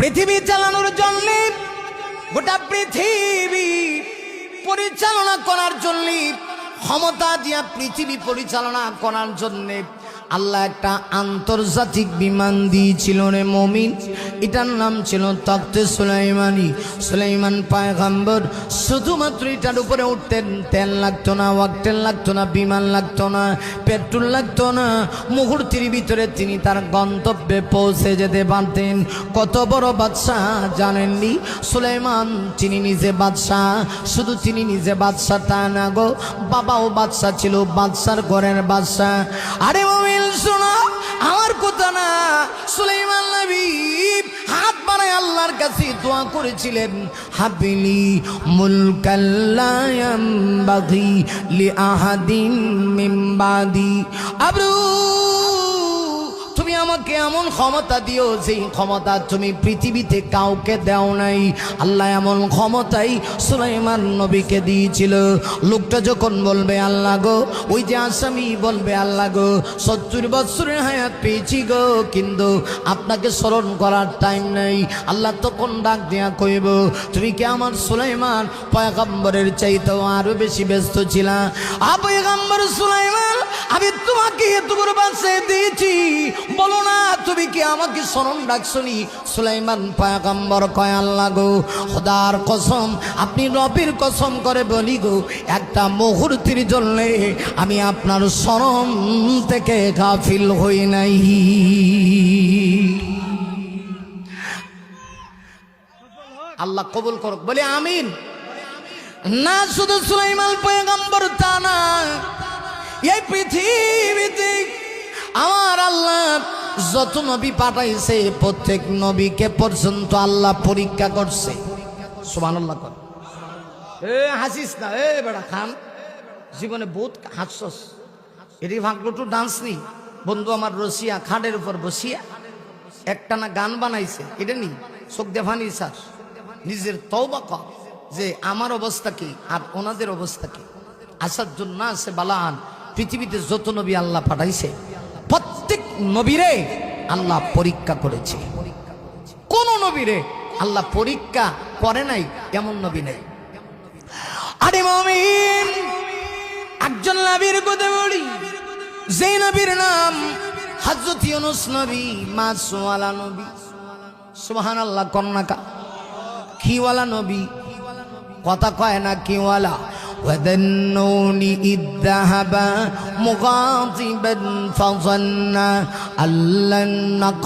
পৃথিবী চালানোর জন্য, গোটা পৃথিবী পরিচালনা করার জন্য, ক্ষমতা দিয়া পৃথিবী পরিচালনা করার জন্য আল্লাহ একটা আন্তর্জাতিক বিমান দিয়েছিল রে মুমিন। এটার নাম ছিল তখতে সুলাইমানি। সুলাইমান পয়গম্বর শুধুমাত্র এটার উপরে উঠতেন, তেল লাগতো না, ওয়াক্টেল লাগতো না, বিমান লাগতো না, পেট্রোল লাগতো না, মুহূর্তের ভিতরে তিনি তার গন্তব্যে পৌঁছে যেতে পারতেন। কত বড় বাদশাহ জানেননি সুলাইমান? তিনি নিজে বাদশাহ। শুধু তিনি নিজে বাদশাহ তা না গো, বাবাও বাদশাহ ছিল, বাদশার ঘরের বাদশাহ। আরে মুমিন শোনো আমার কথা না, সুলাইমান নবী হাত বাড়ায় আল্লাহর কাছে দোয়া করেছিলেন, হাবিলি মুলকাল্লা ইয়ামবাগি লিআহাদিন মিন বাদি। আব্রু তুমি আমাকে এমন ক্ষমতা দিও যেই ক্ষমতা তুমি পৃথিবীতে কাউকে দাও নাই। আল্লাহ এমন ক্ষমতাই সুলাইমান নবীকে দিয়েছিল। লোকটা যখন বলবে আল্লাহ গো, ওই যে আসামি বলবে আল্লাহ গো 70 বছরের হায়াত পেয়েছি গো, কিন্তু আপনাকে স্মরণ করার টাইম নেই। আল্লাহ তখন ডাক দেয়া কইব, তুমি কি আমার সুলাইমান পয়গম্বরের চাইতেও আরো বেশি ব্যস্ত ছিলা? পয়গম্বর সুলাইমান, আমি তোমাকে এত বড় বাঁচিয়ে দিয়েছি, বলো না তুমি কি আমাকে স্মরণ ডাকছনি? সুলাইমান পয়গম্বর কয় আল্লাহ গো, খোদার কসম, আপনি রবের কসম করে বলি গো, একটা মুহূর্তের জন্য আমি আপনার স্মরণ থেকে গাফিল হই নাই। আল্লাহ কবুল করুক, বলে আমিন। না শুধু সুলাইমান পয়গম্বর তা না, এই পৃথিবীতে আমার আল্লাহ যত নবী পাঠাইছে প্রত্যেক নবীকে পর্যন্ত আল্লাহ পরীক্ষা করছে। সুবহানাল্লাহ কর। হাসিস না বেড়া খান, জীবনে বহুত হাসছস। এটি ভাগলটু ডান্স নি বন্ধু আমার রসিয়া খাটের উপর বসিয়া একটা না গান বানাইছে, এটা নি চোখ দেখানি স্যার নিজের তওবা কর যে আমার অবস্থা কি আর ওনাদের অবস্থা কি। আসার জন্য আছে বালান, পৃথিবীতে যত নবী আল্লাহ পাঠাইছে প্রত্যেক নবীরে আল্লাহ পরীক্ষা করেছে। কোন নবীরে আল্লাহ পরীক্ষা করে নাই এমন নবী নেই। আরে মুমিন, একজন নবীর কথা বলি, যে নবীর নাম হযরত ইউনূস নবী, মাছওয়ালা নবী। সুবহানাল্লাহ কন্নাকা, কিওয়ালা নবী, কথা কয় না কিওয়ালা। وذنون إذ ذهب مغاضبا فظن أن لن نقدر